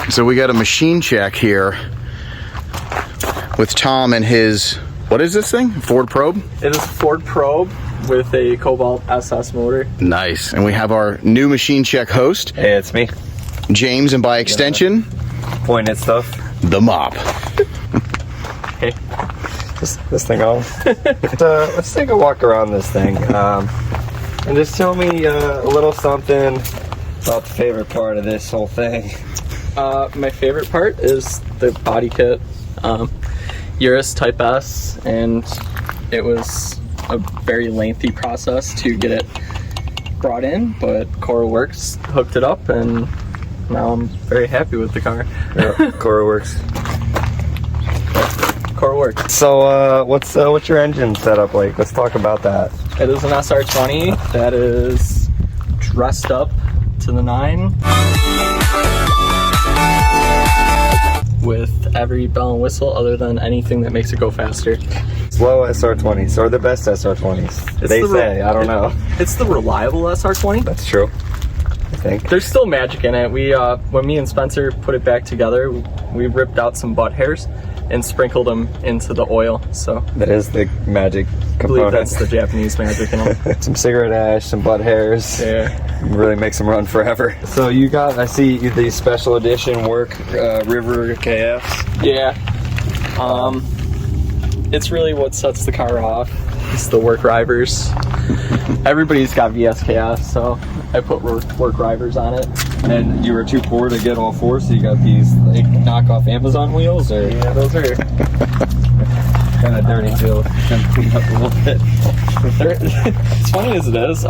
So we got a machine check here with Tom and his, what is this thing? Ford Probe? It is a Ford Probe with a Cobalt SS motor. Nice. And we have our new machine check host. Hey, it's me. James, and by extension, Point at stuff. the mop. Hey. This thing on. Let's take a walk around this thing. And just tell me a little something about the favorite part of this whole thing. My favorite part is the body kit. Urus Type S, and it was a very lengthy process to get it brought in, but Cora Works hooked it up, and now I'm very happy with the car. Yeah, Cora Works. Cora Works. So, what's your engine setup like? Let's talk about that. It is an SR20 that is dressed up to the 9 with every bell and whistle other than anything that makes it go faster. Slow SR20s, or the best SR20s. They say, I don't know. It's the reliable SR20. That's true, I think. There's still magic in it. We, when me and Spencer put it back together, we ripped out some butt hairs and sprinkled them into the oil. So That is the magic component. I believe that's the Japanese magic in them. Some cigarette ash, some butt hairs. Yeah. Really makes them run forever. So you got, I see these special edition work River KFs. Yeah. It's really what sets the car off. It's the work drivers. Everybody's got VSKF, so I put work drivers on it. And you were too poor to get all four, so you got these like knockoff Amazon wheels, or Yeah, those are kind of dirty too. Kind of cleaned up a little bit. as funny as it is,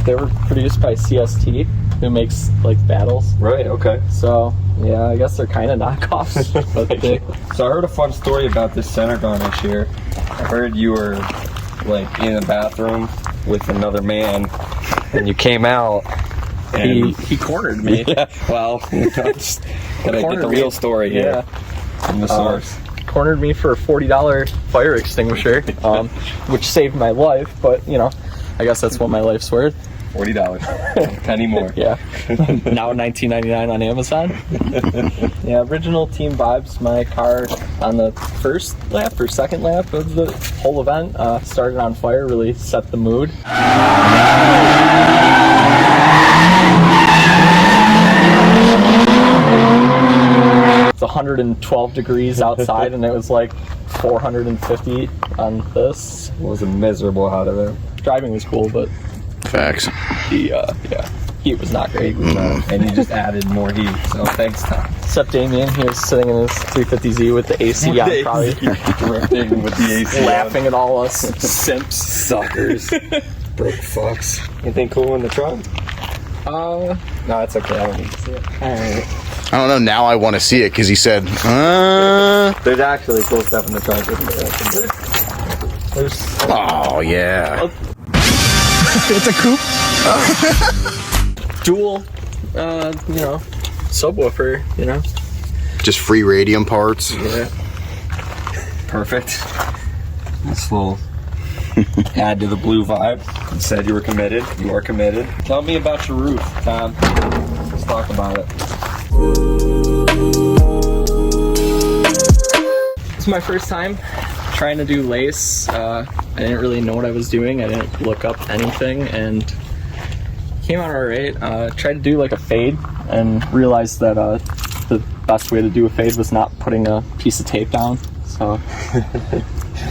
they were produced by CST, who makes like battles. Right. Okay. So yeah, I guess they're kind of knockoffs. But So I heard a fun story about this center garnish here. I heard you were like in a bathroom with another man, and you came out. And he cornered me. Yeah. Well, just gotta get the real story here from the source. Cornered me for a $40 fire extinguisher, which saved my life. But you know, I guess that's what my life's worth. $40, penny more. Yeah. Now $19.99 on Amazon. Yeah, original team vibes. My car on the first lap or second lap of the whole event started on fire. Really set the mood. It's 112 degrees outside, and it was like 450 on this. It was miserable out of there. Driving was cool, but Facts. the heat was not great. And you just added more heat, so thanks, Tom. Except Damien, he was sitting in his 350Z with the AC on, probably Drifting with the AC laughing at all us simps. Suckers. Broke fucks. Anything cool in the trunk? No, it's okay. I don't need to see it. Alright. I don't know, now I want to see it because he said, There's actually cool stuff in the trunk. There's oh, yeah. it's a coupe. Dual, subwoofer, Just free radium parts. Yeah. Perfect. This little add to the blue vibe. You said you were committed. You are committed. Tell me about your roof, Tom. Let's talk about it. It's my first time trying to do lace. I didn't really know what I was doing. I didn't look up anything, and came out alright. Tried to do like a fade and realized that the best way to do a fade was not putting a piece of tape down. So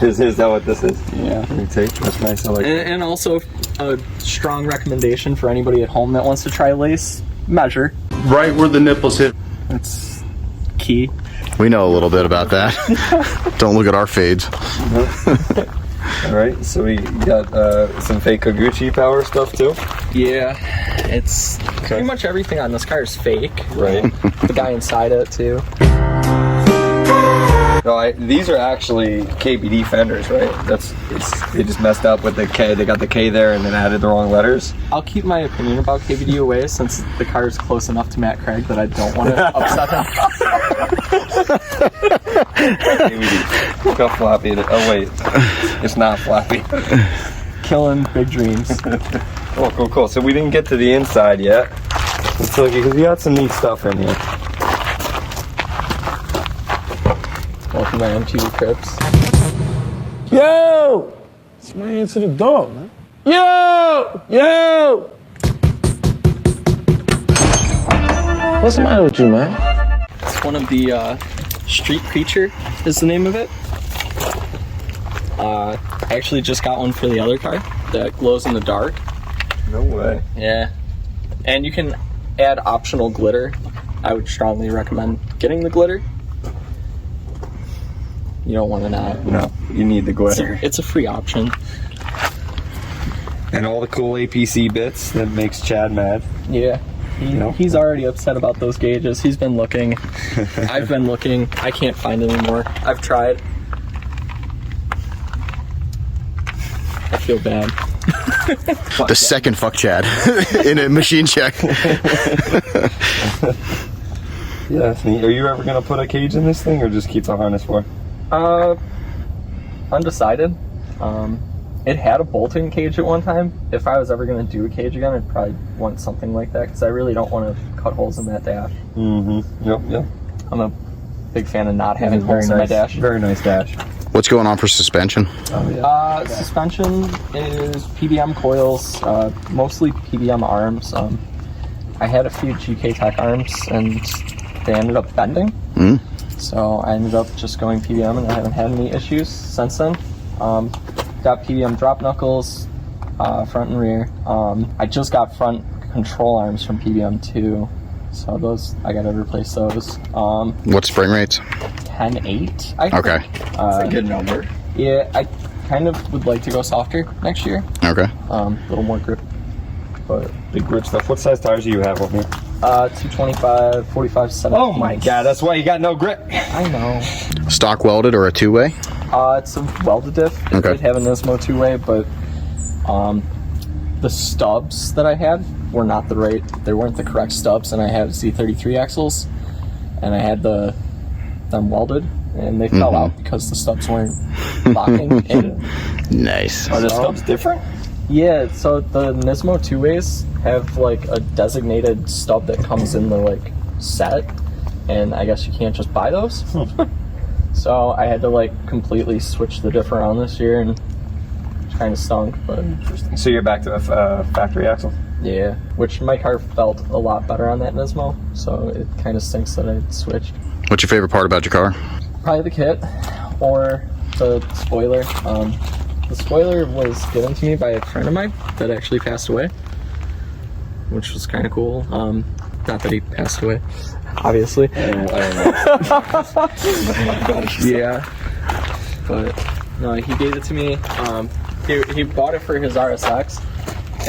Is that what this is? yeah. Tape. That's nice. I like that. And also a strong recommendation for anybody at home that wants to try lace, measure. Right where the nipples hit. That's key. We know a little bit about that. Don't look at our fades. All right, so we got some fake Koguchi power stuff too. Yeah, it's pretty much everything on this car is fake. Right. The guy inside it too. No, these are actually KBD fenders, right? They just messed up with the K. They got the K there and then added the wrong letters. I'll keep my opinion about KBD away since the car is close enough to Matt Craig that I don't want to upset him. KBD. Look how floppy it is. Oh wait, it's not floppy. Killing big dreams. Oh, cool. So we didn't get to the inside yet. Let's look, because we got some neat stuff in here. Welcome to MTV Cribs. Yo! Somebody answer the door, man. Yo! Yo! What's the matter with you, man? It's one of the Street Preacher is the name of it. I actually just got one for the other car that glows in the dark. No way. Yeah. And you can add optional glitter. I would strongly recommend getting the glitter. You don't want to not. No, you need the glitter. It's a free option. And all the cool APC bits that makes Chad mad. Yeah. He's already upset about those gauges. He's been looking. I've been looking. I can't find any more. I've tried. I feel bad. The second fuck Chad in a machine check. Yeah, that's neat. Are you ever gonna put a cage in this thing, or just keep the harness for? Undecided. It had a bolt-in cage at one time. If I was ever gonna do a cage again, I'd probably want something like that because I really don't want to cut holes in that dash. Mm-hmm. Yep. I'm a big fan of not having holes in my dash. Very nice dash. What's going on for suspension? Suspension is PBM coils, mostly PBM arms. I had a few GK Tech arms and they ended up bending. So I ended up just going PBM and I haven't had any issues since then. Got PBM drop knuckles, front and rear. I just got front control arms from PBM too. So those, I gotta replace those. What spring rates? 10.8, I think. Okay. That's a good number. Yeah, I kind of would like to go softer next year. Okay. A little more grip. But Big grip stuff. What size tires do you have on here? 225, 45, 70. Oh my god, that's why you got no grip. I know. Stock welded or a two-way? It's a welded diff. It Okay. did have a Nismo two-way, but the stubs that I had were not they weren't the correct stubs, and I had Z33 axles, and I had them welded, and they fell out because the stubs weren't locking in. Nice. Are the stubs different? Yeah, so the Nismo two-ways have like a designated stub that comes in the like set, and I guess you can't just buy those. So I had to like completely switch the diff around this year, and it kind of stunk, but So you're back to a factory axle? yeah, which my car felt a lot better on that Nismo, so it kind of stinks that I switched. What's your favorite part about your car? Probably the kit or the spoiler. The spoiler was given to me by a friend of mine that actually passed away, which was kind of cool. Not that he passed away, obviously. Yeah, but no, he gave it to me. He bought it for his RSX,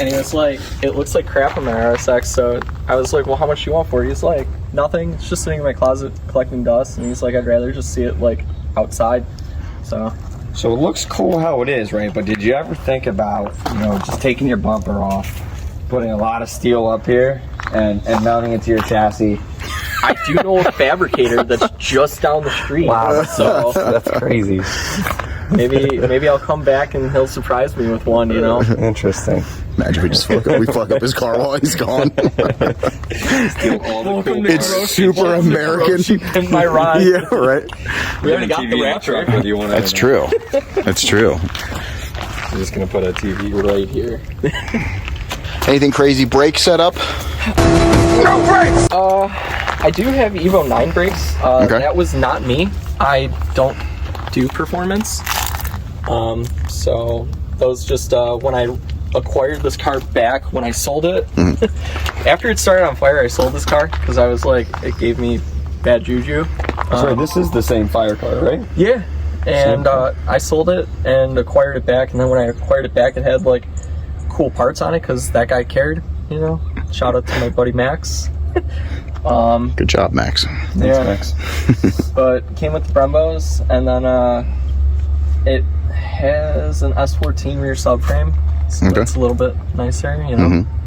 and he was like, "It looks like crap on my RSX." So I was like, "Well, how much do you want for it?" He's like, "Nothing. It's just sitting in my closet collecting dust." And he's like, "I'd rather just see it like outside." So it looks cool how it is, right? But did you ever think about, just taking your bumper off, putting a lot of steel up here, and mounting it to your chassis? I do know a fabricator that's just down the street. Wow, So that's crazy. maybe I'll come back and he'll surprise me with one, Interesting. Imagine we fuck up his car while he's gone. It's super American. In my ride. Yeah, right. We already got the Raptor. Whether you want That's true. That's true. I'm just gonna put a TV right here. Anything crazy brake setup? No brakes! I do have Evo 9 brakes. Okay. That was not me. I don't do performance. So those just when I acquired this car back, when I sold it, after it started on fire, I sold this car because I was like, it gave me bad juju. Sorry, this is the same fire car, right? Yeah. And I sold it and acquired it back, and then when I acquired it back, it had like cool parts on it because that guy cared, Shout out to my buddy Max. Good job, Max. Yeah. Max. But it came with the Brembos, and then it has an S14 rear subframe, so Okay. it's a little bit nicer,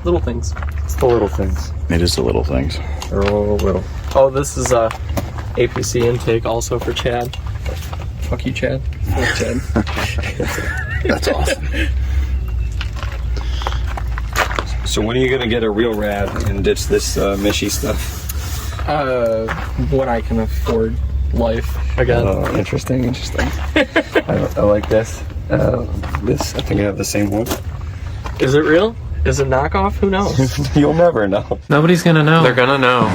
little things. It's the little things. It is the little things. They're all little. Oh, this is a APC intake also for Chad. Fuck you, Chad. Fuck Chad. That's awesome. So when are you gonna get a real rad and ditch this Mishy stuff? When I can afford life again. Oh, interesting. I like this. This, I think I have the same one. Is it real? Is it knockoff? Who knows? You'll never know. Nobody's gonna know. They're gonna know.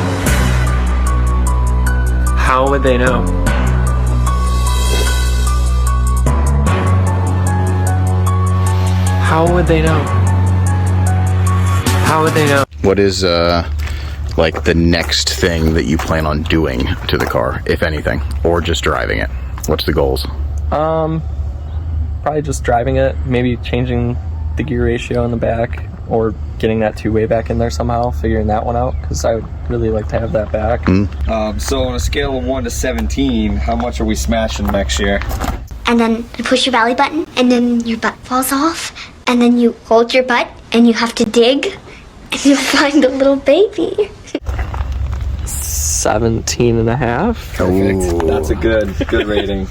How would they know? How would they know? How would they know? What is like the next thing that you plan on doing to the car, if anything, or just driving it? What's the goals? Probably just driving it, maybe changing the gear ratio in the back, or getting that two-way back in there somehow, figuring that one out, because I would really like to have that back. So on a scale of 1 to 17, how much are we smashing next year? And then you push your belly button, and then your butt falls off, and then you hold your butt, and you have to dig, and you'll find a little baby. 17 and a half. Perfect. Ooh. That's a good rating.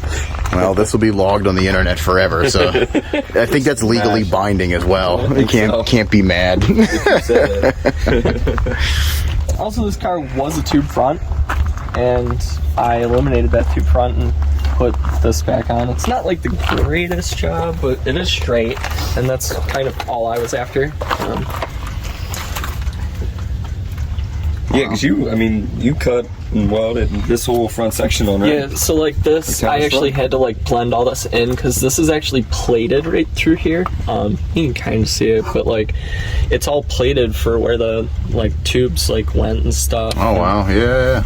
Well, this will be logged on the internet forever, so I think that's legally binding as well. You can't be mad. Also, this car was a tube front, and I eliminated that tube front and put this back on. It's not like the greatest job, but it is straight, and that's kind of all I was after. Yeah, because you cut and welded this whole front section on, right? Yeah, so like this, I actually had to like blend all this in, because this is actually plated right through here. You can kind of see it, but like it's all plated for where the like tubes like went and stuff. Oh wow, yeah.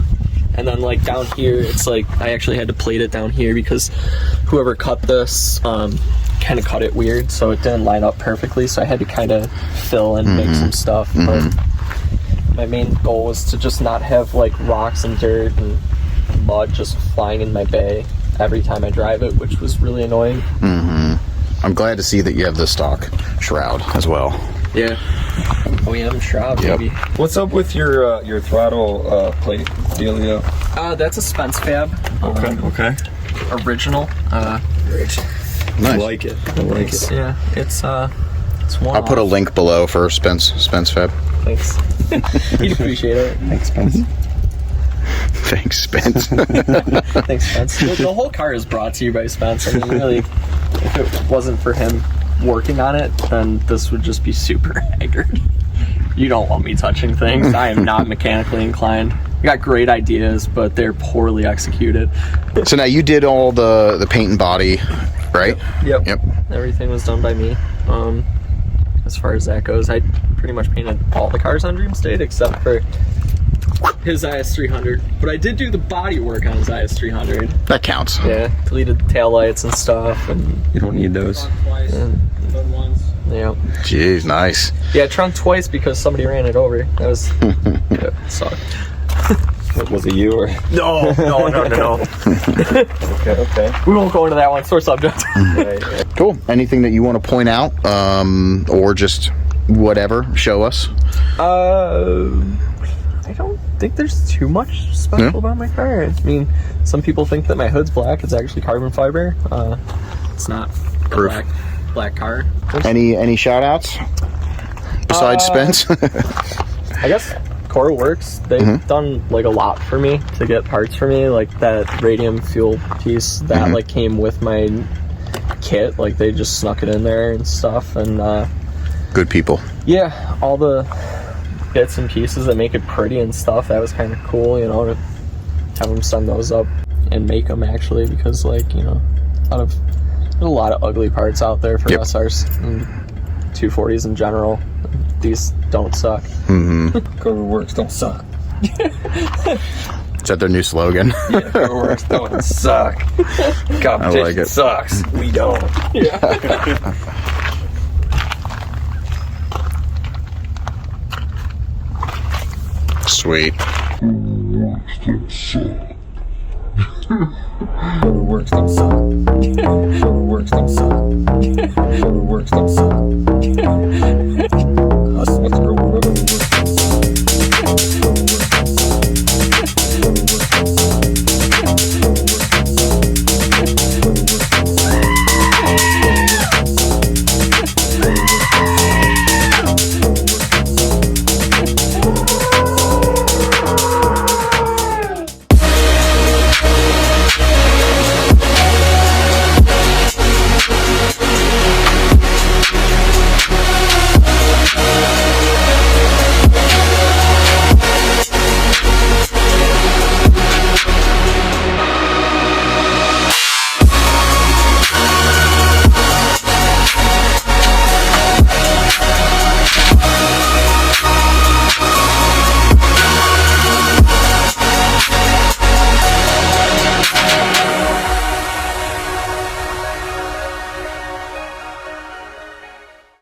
And then like down here, it's like I actually had to plate it down here because whoever cut this kind of cut it weird, so it didn't line up perfectly, so I had to kind of fill and make some stuff. But my main goal was to just not have like rocks and dirt and mud just flying in my bay every time I drive it, which was really annoying. I'm glad to see that you have the stock shroud as well. Yeah. OEM shroud, Yep. baby. What's up with your throttle plate dealio? That's a Spence Fab. Okay. Original. Nice. I like it. Yeah, it's one. I'll put a link below for Spence Fab. Thanks. You'd appreciate it. Thanks, Spence. Thanks, Spence. Thanks, Spence. The whole car is brought to you by Spence. I mean, really, if it wasn't for him working on it, then this would just be super haggard. You don't want me touching things. I am not mechanically inclined. I got great ideas, but they're poorly executed. So now you did all the paint and body, right? Yep. Yep. Everything was done by me. As far as that goes, I pretty much painted all the cars on Dream State except for his IS300. But I did do the body work on his IS300. That counts. Yeah, deleted the taillights and stuff, and You don't need those. yeah. Jeez, nice. Yeah, trunk twice because somebody ran it over. That was yeah, sucked. Was it you or? No. Okay. We won't go into that one. Sore subject. Cool. Anything that you want to point out, or just whatever, show us? I don't think there's too much special about my car. I mean, some people think that my hood's black. It's actually carbon fiber. It's not a Proof. black car. Any shout outs besides Spence? I guess Core Works, they've done like a lot for me to get parts for me, like that radium fuel piece that like came with my kit. Like they just snuck it in there and stuff, and Good people. yeah, all the bits and pieces that make it pretty and stuff. That was kind of cool, you know, to have them send those up and make them actually, because like, you know, there's a lot of ugly parts out there for SRs and 240s in general. These don't suck. Cover works don't suck. Is that their new slogan? Cover works don't suck. Competition I like it. sucks. We don't. Sweet. Cover works don't suck. Cover works don't suck. Cover works don't suck. Us, what's the